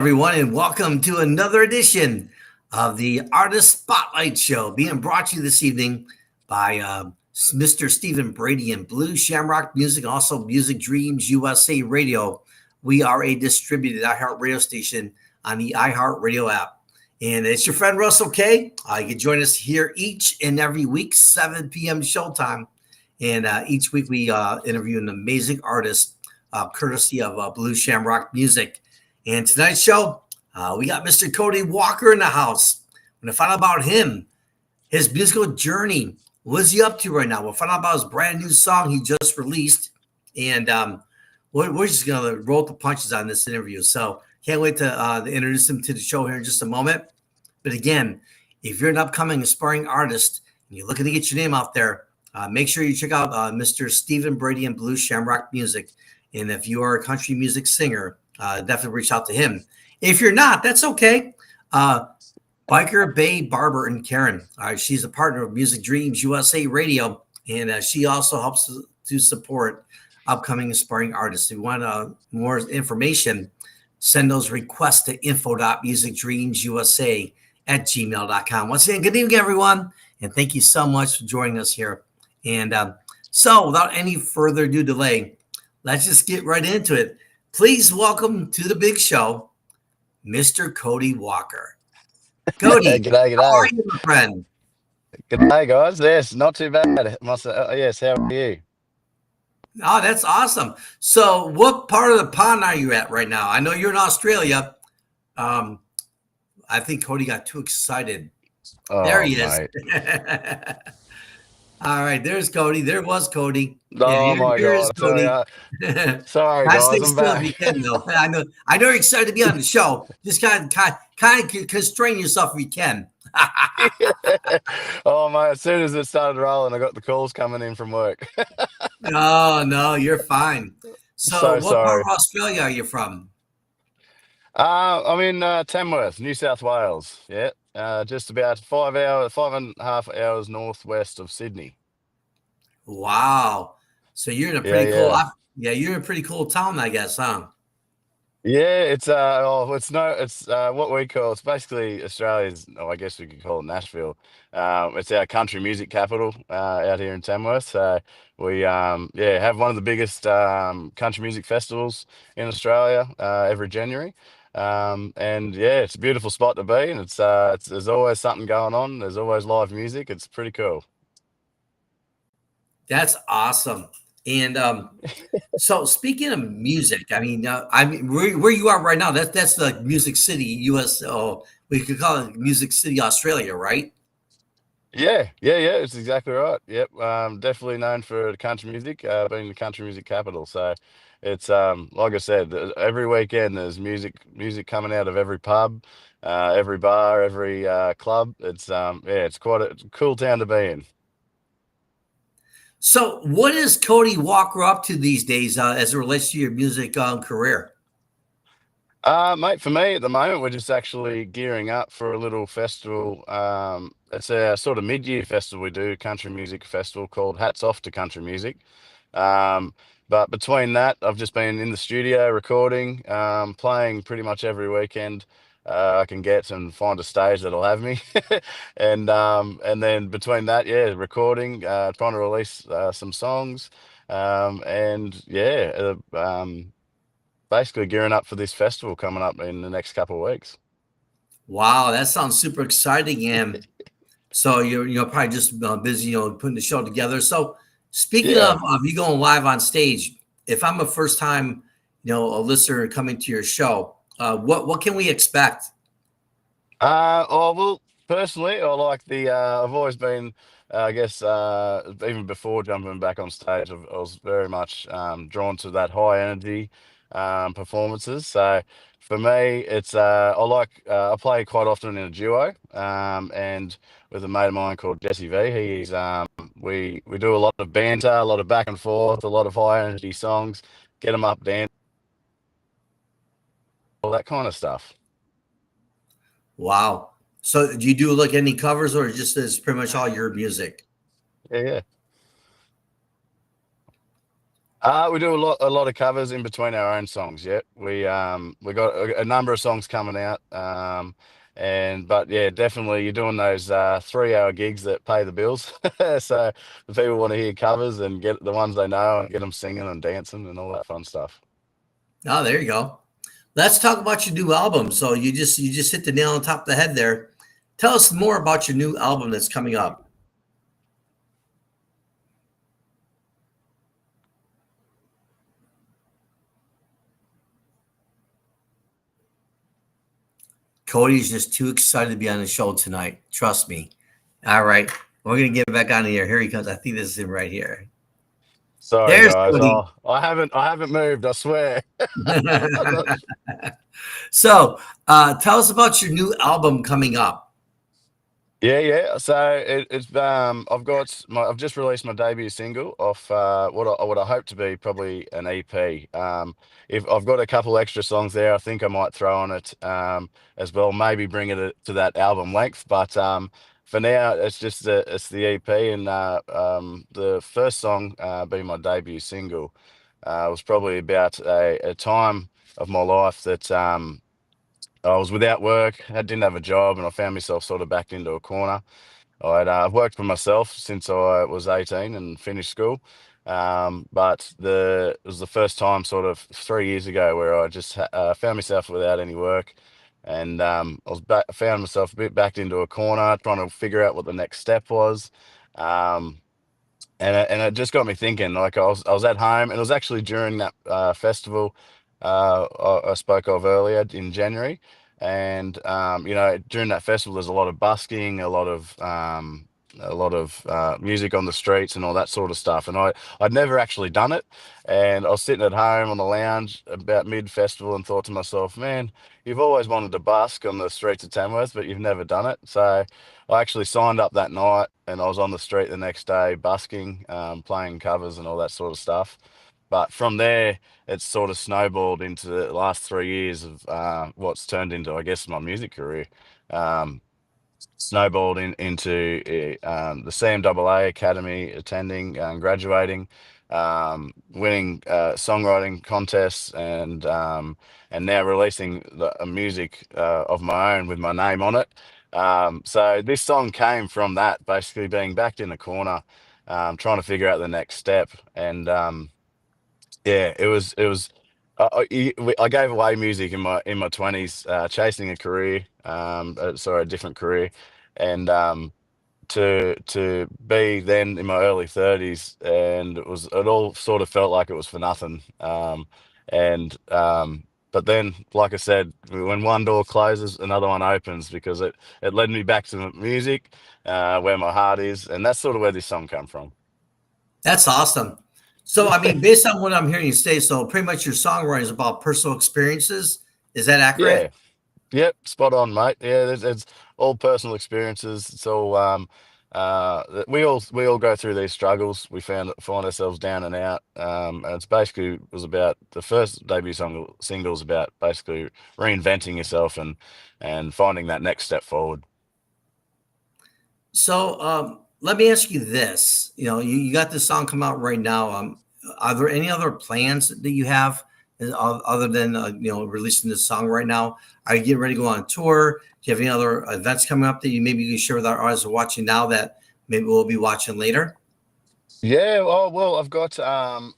Everyone, and welcome to another edition of the Artist Spotlight Show, being brought to you this evening by Mr. Stephen Brady and Blue Shamrock Music, also Music Dreams USA Radio. We are a distributed iHeart radio station on the iHeart Radio app. And it's your friend Russell K. You can join us here each and every week, 7 p.m. showtime. And each week we interview an amazing artist, courtesy of Blue Shamrock Music. And tonight's show, we got Mr. Cody Walker in the house. We're going to find out about him, his musical journey. What is he up to right now? We'll find out about his brand new song he just released. And we're just going to roll the punches on this interview. So can't wait to introduce him to the show here in just a moment. But again, if you're an upcoming aspiring artist and you're looking to get your name out there, make sure you check out Mr. Stephen Brady and Blue Shamrock Music. And if you are a country music singer, definitely reach out to him. If you're not, that's okay. Biker Bay Barber and Karen. She's a partner of Music Dreams USA Radio, and she also helps to support upcoming aspiring artists. If you want more information, send those requests to info.musicdreamsusa@gmail.com. Once again, good evening, everyone, and thank you so much for joining us here. And so without any further ado delay, let's just get right into it. Please welcome to the big show, Mr. Cody Walker. Cody, G'day. How are you, my friend? G'day, guys. Yes, not too bad. Yes, how are you? Oh, that's awesome. So what part of the pond are you at right now? I know you're in Australia. I think Cody got too excited. There he is. All right, there's Cody. There was Cody. Oh, my God. Cody. Sorry, guys. I'm back. You can, though. I know you're excited to be on the show. Just kind of constrain yourself if you can. Oh, mate, as soon as it started rolling, I got the calls coming in from work. No, you're fine. So what sorry. part of Australia are you from? I'm in Tamworth, New South Wales. Yeah, just about 5.5 hours northwest of Sydney. Wow. So you're in a pretty cool. You're in a pretty cool town, I guess, huh? Yeah, it's what we call, it's basically Australia's, I guess we could call it Nashville. It's our country music capital out here in Tamworth. So we have one of the biggest country music festivals in Australia every January. And yeah, it's a beautiful spot to be, and it's there's always something going on. There's always live music. It's pretty cool. That's awesome. And so speaking of music, I mean where you are right now, that's the Music City, US. Oh, we could call it Music City, Australia, right? Yeah. It's exactly right. Yep. Definitely known for country music, being the country music capital. So it's like I said, every weekend there's music coming out of every pub, every bar, every club. It's quite a cool town to be in. So what is Cody Walker up to these days as it relates to your music career? Mate, for me at the moment, we're just actually gearing up for a little festival. It's a sort of mid-year festival we do, country music festival called Hats Off to Country Music. But between that, I've just been in the studio recording, playing pretty much every weekend I can get and find a stage that'll have me. And then between that, recording, trying to release some songs, and basically gearing up for this festival coming up in the next couple of weeks. Wow, that sounds super exciting. And so you're probably just busy, putting the show together. So speaking of you going live on stage, if I'm a first time, a listener coming to your show, what can we expect? Well, personally, I like I've always been, I guess, even before jumping back on stage, I was very much drawn to that high energy performances. So for me, it's I play quite often in a duo, and with a mate of mine called Jesse V. We do a lot of banter, a lot of back and forth, a lot of high energy songs, get them up, dance, all that kind of stuff. Wow. So do you do like any covers, or just is pretty much all your music? Yeah. We do a lot of covers in between our own songs. Yeah, we got a number of songs coming out. And but yeah, definitely you're doing those 3 hour gigs that pay the bills. So the people want to hear covers and get the ones they know and get them singing and dancing and all that fun stuff. Oh, there you go. Let's talk about your new album. So you just hit the nail on top of the head there. Tell us more about your new album that's coming up. Cody's just too excited to be on the show tonight. Trust me. All right. We're gonna get back on here. Here he comes. I think this is him right here. Sorry There's guys. Cody. Oh, I haven't moved. I swear. So tell us about your new album coming up. Yeah, yeah. So I've just released my debut single off what I hope to be probably an EP. If I've got a couple extra songs there, I think I might throw on it as well. Maybe bring it to that album length, but for now it's the EP, and the first song being my debut single was probably about a time of my life that I was without work. I didn't have a job, and I found myself sort of backed into a corner. I've worked for myself since I was 18 and finished school. But it was the first time, sort of 3 years ago, where I just found myself without any work, and found myself a bit backed into a corner, trying to figure out what the next step was. Um, and it just got me thinking. Like I was at home, and it was actually during that festival I spoke of earlier in January. And during that festival, there's a lot of busking, a lot of music on the streets, and all that sort of stuff. And I'd never actually done it, and I was sitting at home on the lounge about mid festival, and thought to myself, man, you've always wanted to busk on the streets of Tamworth, but you've never done it. So I actually signed up that night, and I was on the street the next day busking, playing covers and all that sort of stuff. But from there, it's sort of snowballed into the last 3 years of what's turned into, I guess, my music career. Um, Snowballed into the CMAA Academy, attending, graduating, winning songwriting contests, and now releasing a music of my own with my name on it. So this song came from that, basically being backed in a corner, trying to figure out the next step. And yeah, it was. I gave away music in my 20s, chasing a career, sorry, a different career, and to be then in my early 30s, and it all sort of felt like it was for nothing. And But then, like I said, when one door closes, another one opens, because it led me back to the music, where my heart is, and that's sort of where this song come from. That's awesome. So I mean, based on what I'm hearing you say, so pretty much your songwriting is about personal experiences. Is that accurate? Yeah. Yep, spot on, mate. Yeah, it's all personal experiences. It's all we all go through these struggles. We find ourselves down and out. And it's basically was about the first debut singles about basically reinventing yourself and finding that next step forward. So let me ask you this. You got this song come out right now. Are there any other plans that you have other than releasing this song right now? Are you getting ready to go on tour? Do you have any other events coming up that you can share with our artists who are watching now that maybe we'll be watching later? Yeah, well, I've got I'm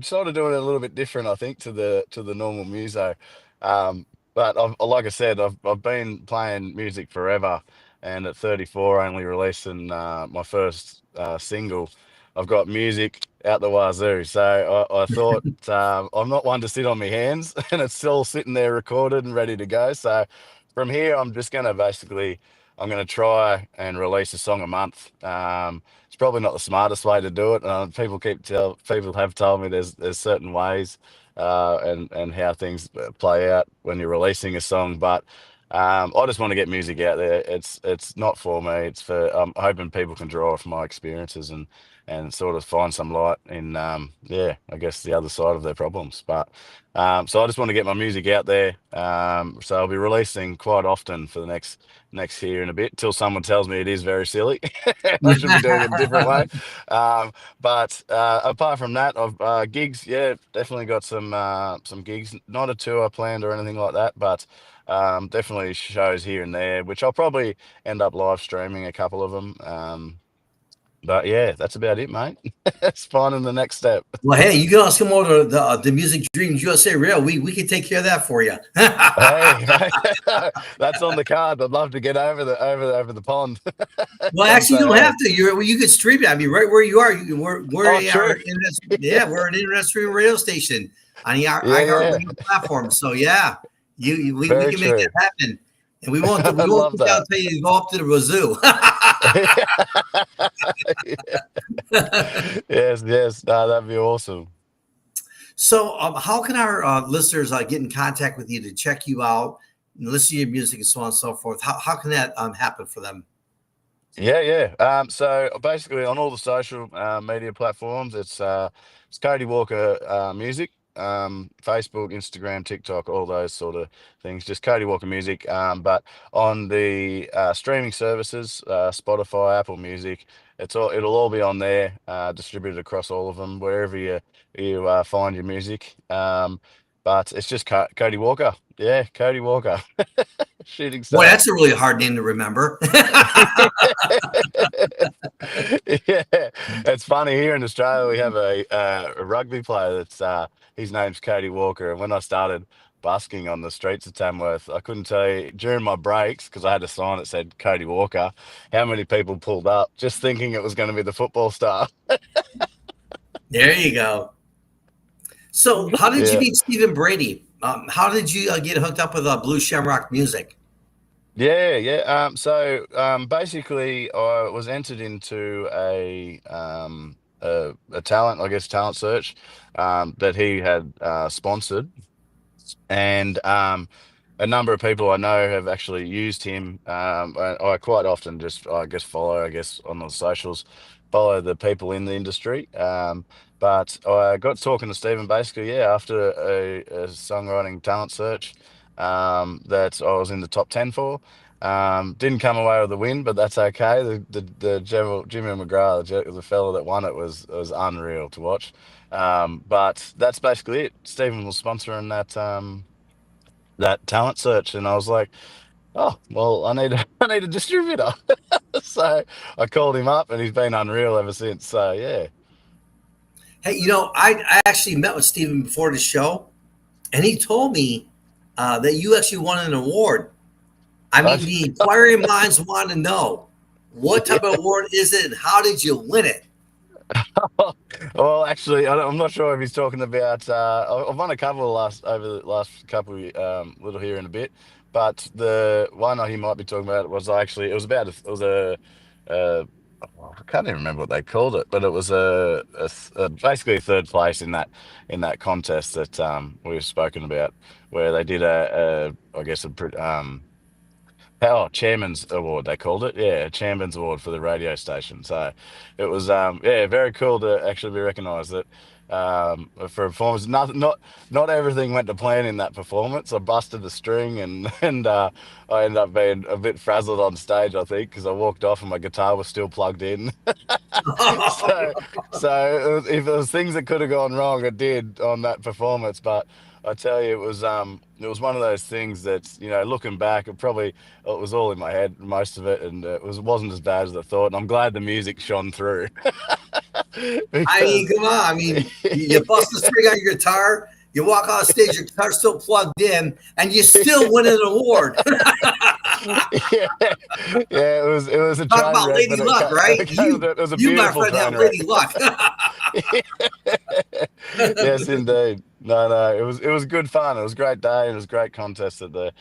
sort of doing it a little bit different, I think, to the normal muso. But like I said, I've been playing music forever, and at 34, only releasing my first single. I've got music out the wazoo, so I thought, I'm not one to sit on my hands, and it's still sitting there recorded and ready to go. So from here, I'm gonna try and release a song a month. It's probably not the smartest way to do it. People have told me there's certain ways and how things play out when you're releasing a song, but I just want to get music out there. It's not for me. It's for I'm hoping people can draw from my experiences and sort of find some light in, yeah, I guess the other side of their problems. But so I just want to get my music out there. So I'll be releasing quite often for the next year and a bit till someone tells me it is very silly. I should be doing it a different way. Um, but apart from that, I've gigs. Yeah, definitely got some gigs. Not a tour planned or anything like that, but definitely shows here and there, which I'll probably end up live streaming a couple of them. But yeah, that's about it, mate. It's finding the next step. Well, hey, you can also come over to the Music Dreams USA Rail. We can take care of that for you. Hey, that's on the card. I'd love to get over the pond. Well, Come actually, you say don't hey. have to. You could stream it. I mean, right where you are, Oh, our true. internet, yeah, we're an internet streaming radio station on the Yeah, yeah. iHeartRadio platform. So yeah, we Very can make that true. happen, and we I won't love come down that. and tell you to go up to the wazoo. Yes, yes. No, that'd be awesome. So, how can our listeners get in contact with you to check you out and listen to your music and so on and so forth? How can that happen for them? Yeah, yeah. So basically, on all the social media platforms, it's Cody Walker Music. Facebook, Instagram, TikTok, all those sort of things. Just Cody Walker Music. But on the streaming services, Spotify, Apple Music, it'll all be on there, distributed across all of them, wherever you find your music. But it's just Cody Walker. Yeah, Cody Walker, shooting Boy, star. that's a really hard name to remember. Yeah, it's funny here in Australia. We have a rugby player that's his name's Cody Walker, and when I started busking on the streets of Tamworth, I couldn't tell you during my breaks because I had a sign that said Cody Walker. How many people pulled up just thinking it was going to be the football star? There you go. So, how did you Yeah. meet Stephen Brady? How did you get hooked up with Blue Shamrock Music? Yeah, yeah. So basically, I was entered into a talent, I guess, talent search that he had sponsored, and a number of people I know have actually used him. I quite often just, I guess, follow, I guess, on the socials, follow the people in the industry. But I got talking to Stephen basically, yeah, after a songwriting talent search that I was in the top 10 for. Didn't come away with a win, but that's okay. The general Jimmy McGrath, the fellow that won it, was unreal to watch. But that's basically it. Stephen was sponsoring that talent search, and I was like, oh well, I need I need a distributor. So I called him up, and he's been unreal ever since. So yeah. Hey, I actually met with Stephen before the show, and he told me that you actually won an award. I I, mean, the inquiring minds want to know what type of award is it, and how did you win it? well, actually, I'm not sure if he's talking about. I've won a couple of over the last couple of, little here in a bit, but the one he might be talking about was actually, it was about uh, oh, I can't even remember what they called it, but it was basically a third place in that contest that we've spoken about, where they did I guess chairman's award they called it. Yeah, a chairman's award for the radio station. So it was yeah, very cool to actually be recognized that for a performance. Not everything went to plan in that performance. I busted the string, and and I ended up being a bit frazzled on stage, I think, because I walked off and my guitar was still plugged in. So if there was things that could have gone wrong, it did on that performance. But I tell you, it was one of those things that, looking back, it was all in my head, most of it, and it wasn't as bad as I thought. And I'm glad the music shone through I mean, because come on. I mean, you bust the string on your guitar, you walk off stage, your guitar's still plugged in, and you still win an award. yeah, yeah, it was a Talk train about wreck, but lady luck, right? it was a You, my beautiful friend, train have wreck. lady luck. Yes, indeed. No, no, it was good fun. It was a great day. It was a great contest at the.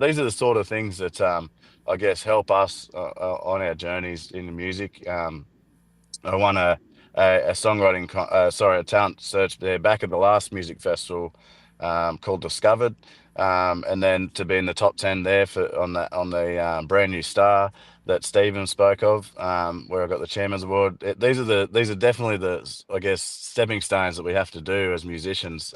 These are the sort of things that I guess help us on our journeys in the music. I won a songwriting, sorry, a talent search there back at the last music festival called Discovered. and then to be in the top 10 there for on the brand new star that Stephen spoke of, where I got the Chairman's Award. These are definitely the, I guess, stepping stones that we have to do as musicians.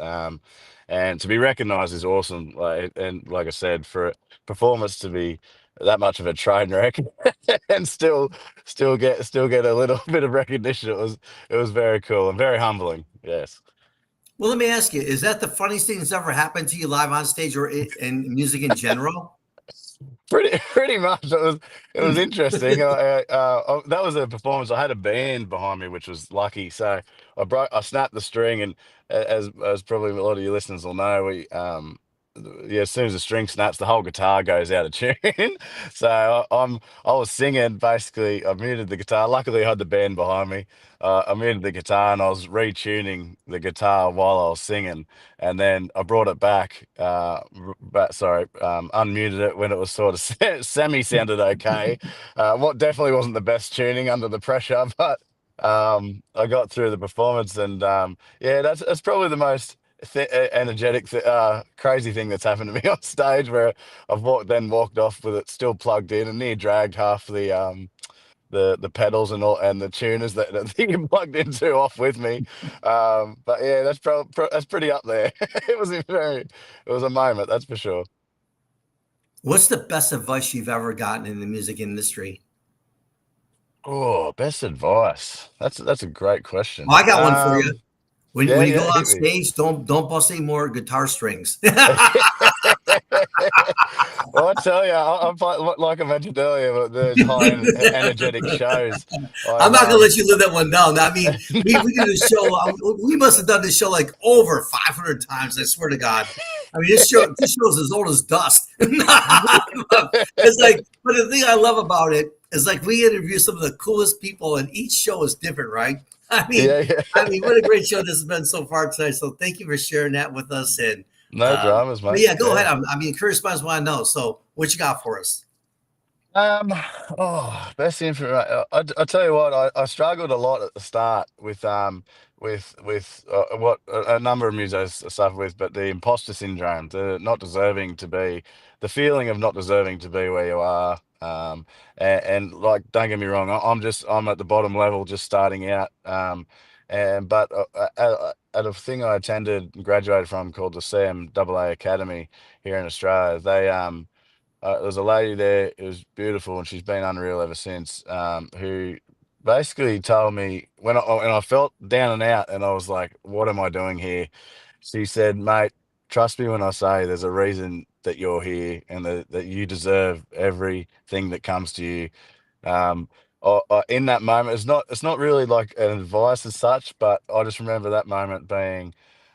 And to be recognised is awesome. And like I said, for a performance to be that much of a train wreck and still get a little bit of recognition, it was very cool and very humbling. Yes. Well, let me ask you: is that the funniest thing that's ever happened to you live on stage or in music in general? Pretty much. It was interesting. That was a performance. I had a band behind me, which was lucky. So I snapped the string, and as probably a lot of your listeners will know, yeah, as soon as the string snaps, the whole guitar goes out of tune. So I was singing basically. I muted the guitar. Luckily, I had the band behind me. I muted the guitar and I was retuning the guitar while I was singing, and then I brought it back, sorry, unmuted it when it was sort of semi sounded okay. What definitely wasn't the best tuning under the pressure, but I got through the performance, and yeah, that's probably the most energetic, crazy thing that's happened to me on stage, where then walked off with it still plugged in and near dragged half the pedals and all and the tuners that you plugged into off with me. But yeah, that's pretty up there. It was a moment, that's for sure. What's the best advice you've ever gotten in the music industry? Oh, best advice. That's a great Well, question. I got one for you. When Yeah, you go yeah, on hit me. stage, don't bust any more guitar strings. Well, I tell you, like I mentioned earlier, but those high energetic shows, I'm I've not gonna let you live that one down. I mean, we did a show. We must have done this show like over 500 times. I swear to God. I mean, this show is as old as dust. It's like, but the thing I love about it is like we interview some of the coolest people, and each show is different, right? I mean, yeah, what a yeah. great show this has been so far tonight. So thank you for sharing that with us. And No dramas, but mate. yeah, go ahead. Yeah. I mean, curious minds want to know. So what you got for us? Um, best information. I tell you what, I struggled a lot at the start with what a number of musicians suffer with, but the imposter syndrome, the not deserving to be, the feeling of not deserving to be where you are. And like, don't get me wrong, I'm at the bottom level, just starting out. And but at a thing I attended and graduated from called the CMAA Academy here in Australia, there's a lady there. It was beautiful, and she's been unreal ever since. Who basically told me when I felt down and out, and I was like, "What am I doing here?" She said, "Mate, trust me when I say there's a reason that you're here, and that you deserve everything that comes to you." Um, in that moment, it's not really like an advice as such, but I just remember that moment being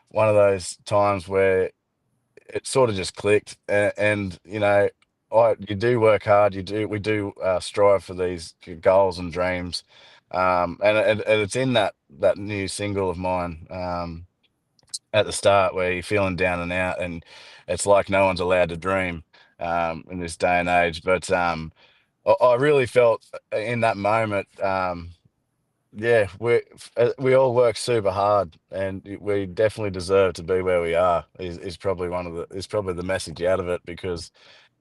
one of those times where it sort of just clicked, and you do work hard, we do strive for these goals and dreams, and it's in that new single of mine, at the start, where you're feeling down and out, and it's like no one's allowed to dream, in this day and age. But I really felt, in that moment, yeah, we all work super hard, and we definitely deserve to be where we are. Is probably is probably the message out of it, because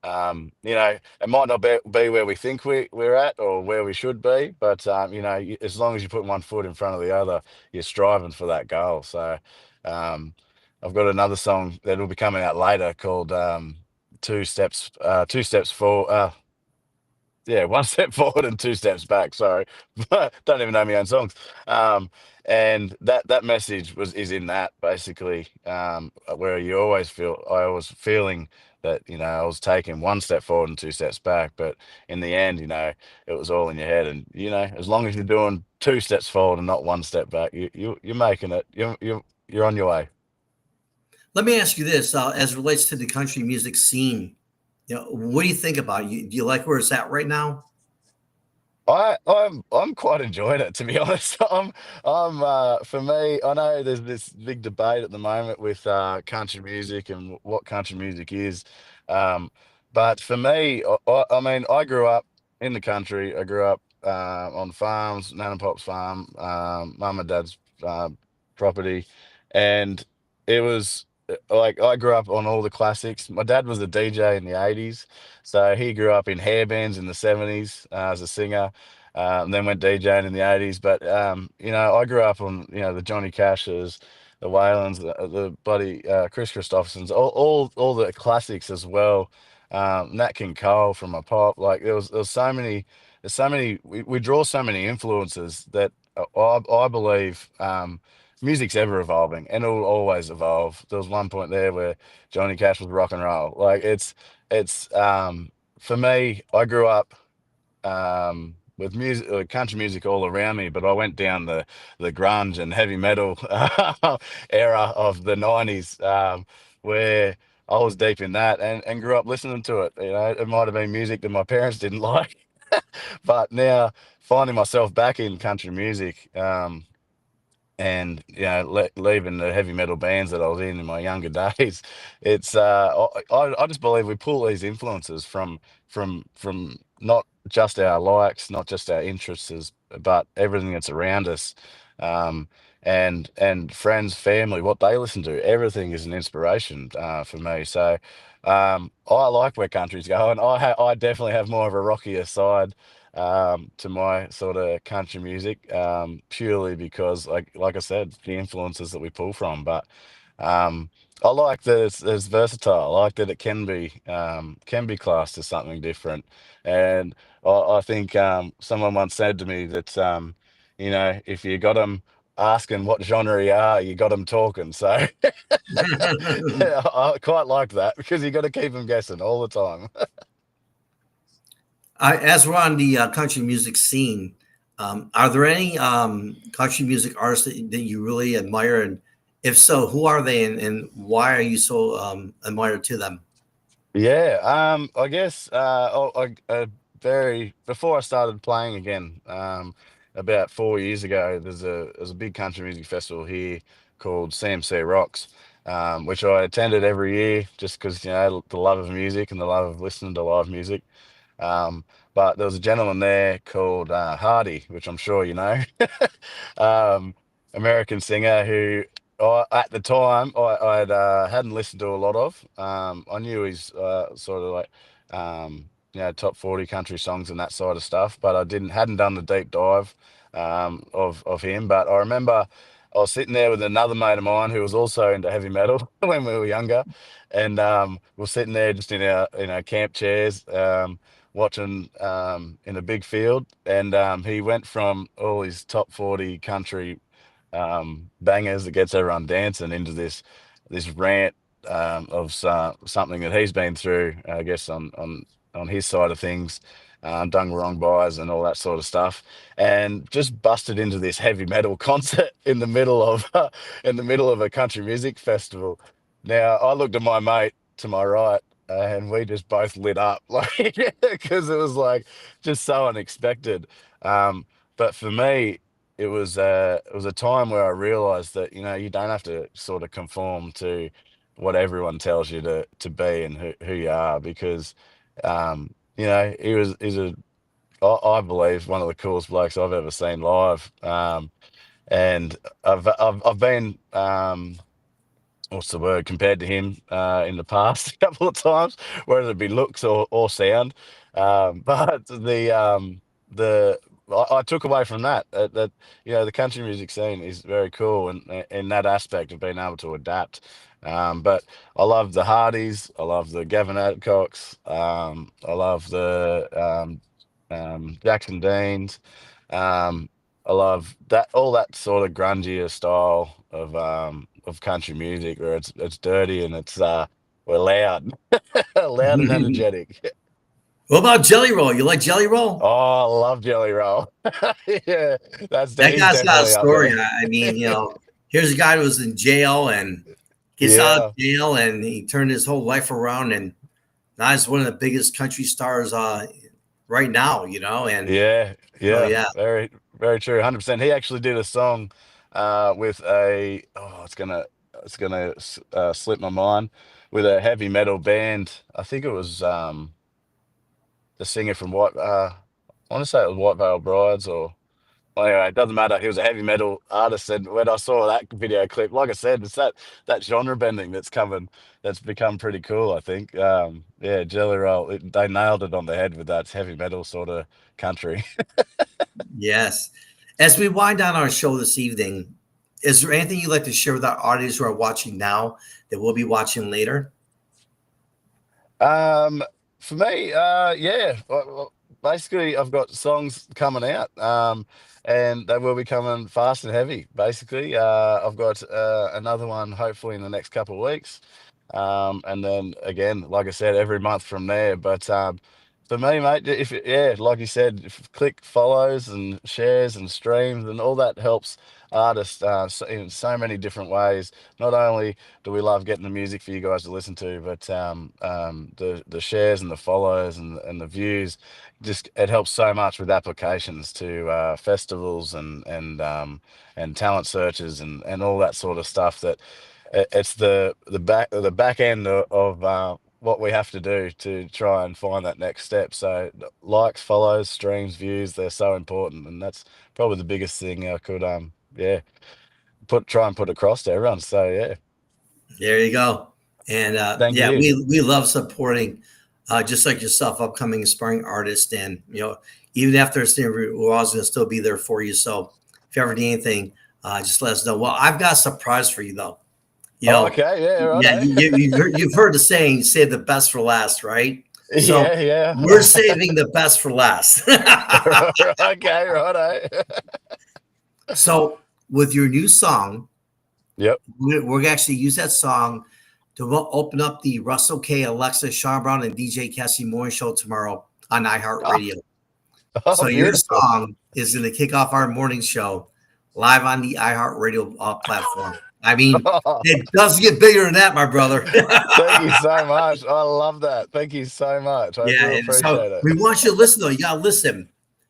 it might not be where we think we're at or where we should be, but as long as you put one foot in front of the other, you're striving for that goal. So um, I've got another song that will be coming out later called Two Steps Forward. Yeah, one step forward and two steps back. Sorry, don't even know my own songs. Um, and that message is in that, basically, where I was feeling that, I was taking one step forward and two steps back, but in the end, it was all in your head, and as long as you're doing two steps forward and not one step back, you're making it. You're on your way. Let me ask you this, as it relates to the country music scene. What do you think about it? Do you like where it's at right now? I'm quite enjoying it, to be honest. For me, I know there's this big debate at the moment with country music and what country music is. Um, but for me, I mean, I grew up in the country. I grew up on farms, Nan and Pop's farm, mum and dad's property, and it was. like I grew up on all the classics. My dad was a DJ in the 80s, so he grew up in hair bands in the 70s as a singer, and then went DJing in the 80s. But I grew up on the Johnny Cashes, the Whalens, the bloody Chris Christophersons, all the classics as well. Nat King Cole from my pop. Like there was so many. There's so many. We draw so many influences that I believe. Music's ever evolving and it'll always evolve. There was one point there where Johnny Cash was rock and roll. Like it's for me, I grew up with music, country music all around me, but I went down the grunge and heavy metal era of the 90s, where I was deep in that and grew up listening to it. It might have been music that my parents didn't like, but now finding myself back in country music. And leaving the heavy metal bands that I was in my younger days, it's I just believe we pull these influences from not just our likes, not just our interests, but everything that's around us, um, and friends, family, what they listen to. Everything is an inspiration for me. So I like where country's going. I definitely have more of a rockier side to my sort of country music, purely because, like I said, the influences that we pull from. But um, I like that it's versatile. I like that it can be classed as something different. And I think someone once said to me that if you got them asking what genre you are, you got them talking. So I quite like that because you got to keep them guessing all the time. As we're on the country music scene, are there any country music artists that you really admire? And if so, who are they and why are you so admired to them? Yeah, I guess very before I started playing again, about 4 years ago, there's a big country music festival here called CMC Rocks, which I attended every year just because the love of music and the love of listening to live music. Um, but there was a gentleman there called Hardy, which I'm sure you know, um, American singer who at the time I hadn't listened to a lot of. I knew he's sort of like top 40 country songs and that sort of stuff, but I didn't hadn't done the deep dive of him. But I remember I was sitting there with another mate of mine who was also into heavy metal when we were younger, and we're sitting there just in our camp chairs. Watching in a big field, and he went from all his top 40 country bangers that gets everyone dancing into this rant of something that he's been through, I guess on his side of things, done wrong bys and all that sort of stuff, and just busted into this heavy metal concert in the middle of in the middle of a country music festival. Now I looked at my mate to my right, and we just both lit up like because it was like just so unexpected. But for me, it was a time where I realized that you don't have to sort of conform to what everyone tells you to be and who you are, because he's I believe one of the coolest blokes I've ever seen live. And I've been what's the word, compared to him in the past a couple of times, whether it be looks or sound. But the I took away from that the country music scene is very cool in that aspect of being able to adapt. But I love the Hardys, I love the Gavin Adcocks, I love the Jackson Deans. Um, I love that all that sort of grungier style of country music where it's dirty and we're loud, loud and energetic. What about Jelly Roll? You like Jelly Roll? Oh, I love Jelly Roll. Yeah, That he's guy's got a definitely up story. there. I mean, here's a guy who was in jail and gets out of Yeah, jail and he turned his whole life around and now he's one of the biggest country stars right now, and yeah, so yeah. yeah. Very, very true. 100%. He actually did a song with a it's gonna slip my mind, with a heavy metal band. I think it was the singer from White. I want to say it was White Veil Brides, or Well, anyway, it doesn't matter. He was a heavy metal artist, and when I saw that video clip, like I said, it's that genre bending that's coming, that's become pretty cool. I think. Yeah, Jelly Roll, they nailed it on the head with that heavy metal sort of country. Yes. As we wind down our show this evening, is there anything you'd like to share with our audience who are watching now that we'll be watching later? Um, for me, yeah, basically, I've got songs coming out, and they will be coming fast and heavy. Basically, I've got another one hopefully in the next couple of weeks, and then again, like I said, every month from there. But for me, mate, yeah, like you said, if click follows and shares and streams and all that helps artists in so many different ways. Not only do we love getting the music for you guys to listen to, but the shares and the follows and the views, just it helps so much with applications to festivals and talent searches and all that sort of stuff. That it's the back end of what we have to do to try and find that next step. So likes, follows, streams, views, they're so important, and that's probably the biggest thing I could yeah try and put across to everyone. So yeah, There you go. And thank yeah, you. we love supporting just like yourself, upcoming aspiring artists. And even after this interview, we're always going to still be there for you. So if you ever need anything, just let us know. Well, I've got a surprise for you though. You Oh, know, okay, yeah, yeah, right. you've heard the saying, save the best for last, right? So Yeah, we're yeah. saving the best for last. Okay, right. So with your new song, Yep. we're going to actually use that song to open up the Russell K, Alexa, Sean Brown, and DJ Cassie Morning Show tomorrow on Oh, iHeartRadio. oh, So your beautiful. song is going to kick off our morning show live on the iHeartRadio platform. I mean, it doesn't get bigger than that, my brother. Thank you so much. I love that. Thank you so much. I Yeah, do and so appreciate it. we want you to listen though. You gotta listen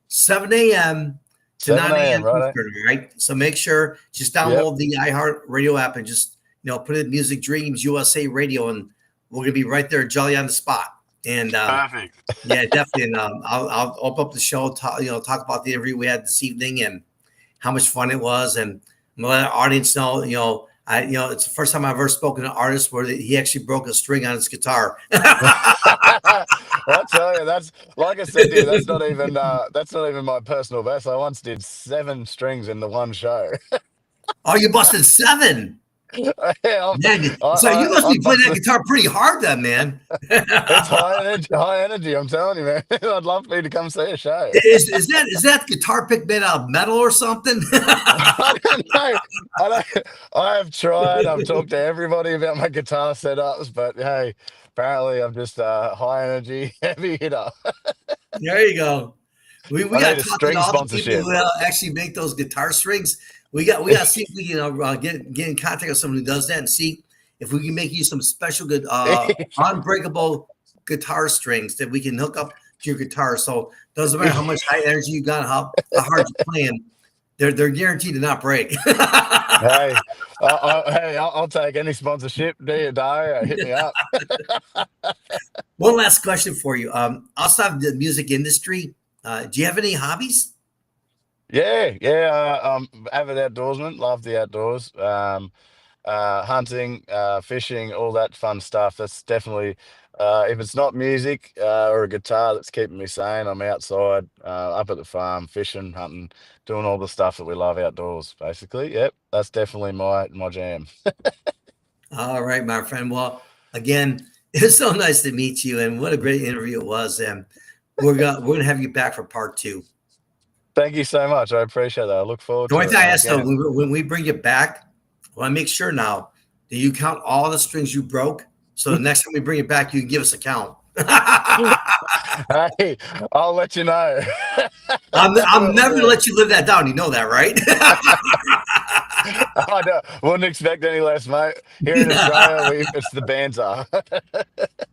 7 a.m. to 7 9 a.m., a.m. right? Eastern, right? So make sure just Yep. download the iHeart Radio app and just put in Music Dreams USA Radio, and we're gonna be right there, jolly on the spot. And Perfect. yeah, definitely. And I'll open up the show, talk about the interview we had this evening and how much fun it was, and let our audience know. It's the first time I've ever spoken to an artist where he actually broke a string on his guitar. I tell you, that's like I said to you, that's not even my personal best. I once did 7 strings in the one show. Oh, you busted 7. Yeah, Man, so you must be I'm playing that busting. guitar pretty hard then, man. It's high energy, high energy. I'm telling you, man. I'd love for you to come see a show. Is that guitar pick made out of metal or something? I don't know. I don't. I have tried. I've talked to everybody about my guitar setups, but hey, apparently I'm just a high energy heavy hitter. There you go. We I got need to a talk to string all the people sponsorship. who actually make those guitar strings. We got to see if we can get in contact with someone who does that and see if we can make you some special good unbreakable guitar strings that we can hook up to your guitar. So doesn't matter how much high energy you got, how hard you're playing, they're guaranteed to not break. Hey, I'll take any sponsorship. Do you die? Hit me up. One last question for you. Outside of the music industry, do you have any hobbies? Yeah, yeah. Avid outdoorsman. Love the outdoors. Hunting, fishing, all that fun stuff. That's definitely, if it's not music or a guitar that's keeping me sane, I'm outside, up at the farm, fishing, hunting, doing all the stuff that we love outdoors, basically. Yep, that's definitely my jam. All right, my friend. Well, again, it's so nice to meet you, and what a great interview it was. And we're gonna have you back for part two. Thank you so much. I appreciate that. I look forward The only to it. thing I And ask though, again, when we bring you back, I want to make sure now that you count all the strings you broke. So the next time we bring it back, you can give us a count. hey, I'll let you know. I'm Will never gonna do. let you live that down. You know that, right? Wouldn't expect any less, mate. Here in Australia, it's the banter.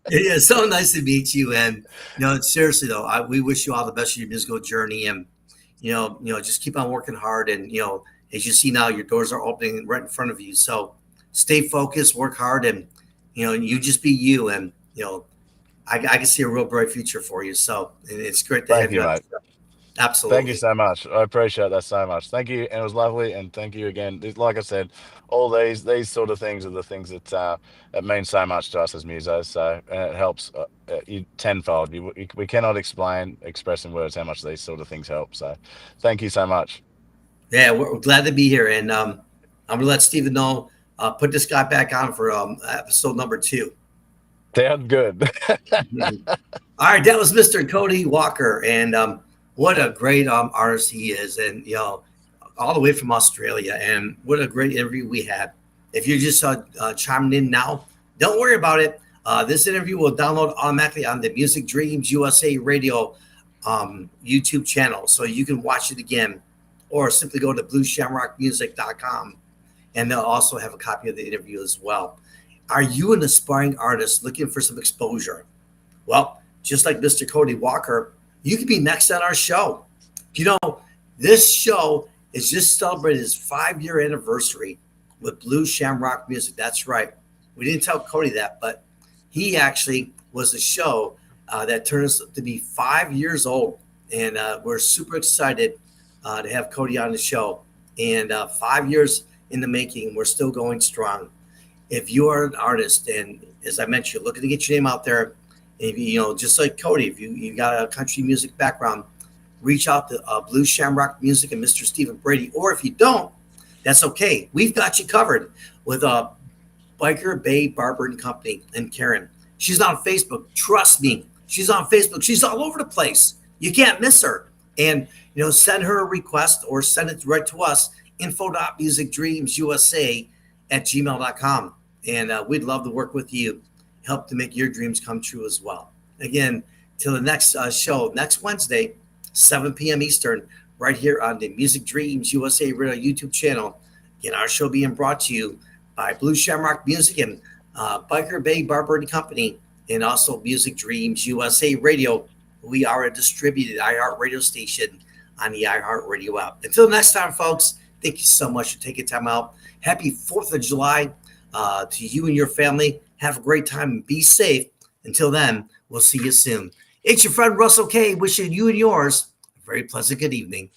Yeah, so nice to meet you. And seriously though, we wish you all the best in your musical journey. And just keep on working hard. And as you see now, your doors are opening right in front of you. So stay focused, work hard, and you just be you. And I can see a real bright future for you. So and it's great to Thank have you you, on mate. the show. Thank you Absolutely. so much. I appreciate that so much. Thank you, and it was lovely. And thank you again. Like I said, all these sort of things are the things that mean so much to us as musos. So it helps you tenfold. We cannot express in words how much these sort of things help. So thank you so much. Yeah, we're glad to be here, and I'm gonna let Stephen know. Put this guy back on for episode number 2. Sounds good. All right, that was Mr. Cody Walker, and what a great artist he is, and all the way from Australia, and what a great interview we had. If you're just chiming in now, don't worry about it. This interview will download automatically on the Music Dreams USA Radio YouTube channel, so you can watch it again, or simply go to blueshamrockmusic.com, and they'll also have a copy of the interview as well. Are you an aspiring artist looking for some exposure? Well, just like Mr. Cody Walker, you could be next on our show. This show is just celebrated its 5-year anniversary with Blue Shamrock Music. That's right. We didn't tell Cody that, but he actually was a show that turned us to be 5 years old. And we're super excited to have Cody on the show. And 5 years in the making, we're still going strong. If you are an artist, and as I mentioned, you're looking to get your name out there, if just like Cody, if you got a country music background, reach out to Blue Shamrock Music and Mr. Stephen Brady. Or if you don't, that's okay. We've got you covered with Biker Bay Barber and Company and Karen. She's on Facebook. Trust me, she's on Facebook. She's all over the place. You can't miss her. And send her a request or send it right to us, info.musicdreamsusa@gmail.com. And we'd love to work with you, help to make your dreams come true as well. Again, till the next show, next Wednesday, 7 p.m. Eastern, right here on the Music Dreams USA Radio YouTube channel. Again, our show being brought to you by Blue Shamrock Music and Biker Bay Barber and Company, and also Music Dreams USA Radio. We are a distributed iHeart radio station on the iHeart Radio app. Until next time, folks, thank you so much for taking time out. Happy 4th of July to you and your family. Have a great time and be safe. Until then, we'll see you soon. It's your friend Russell K. wishing you and yours a very pleasant good evening.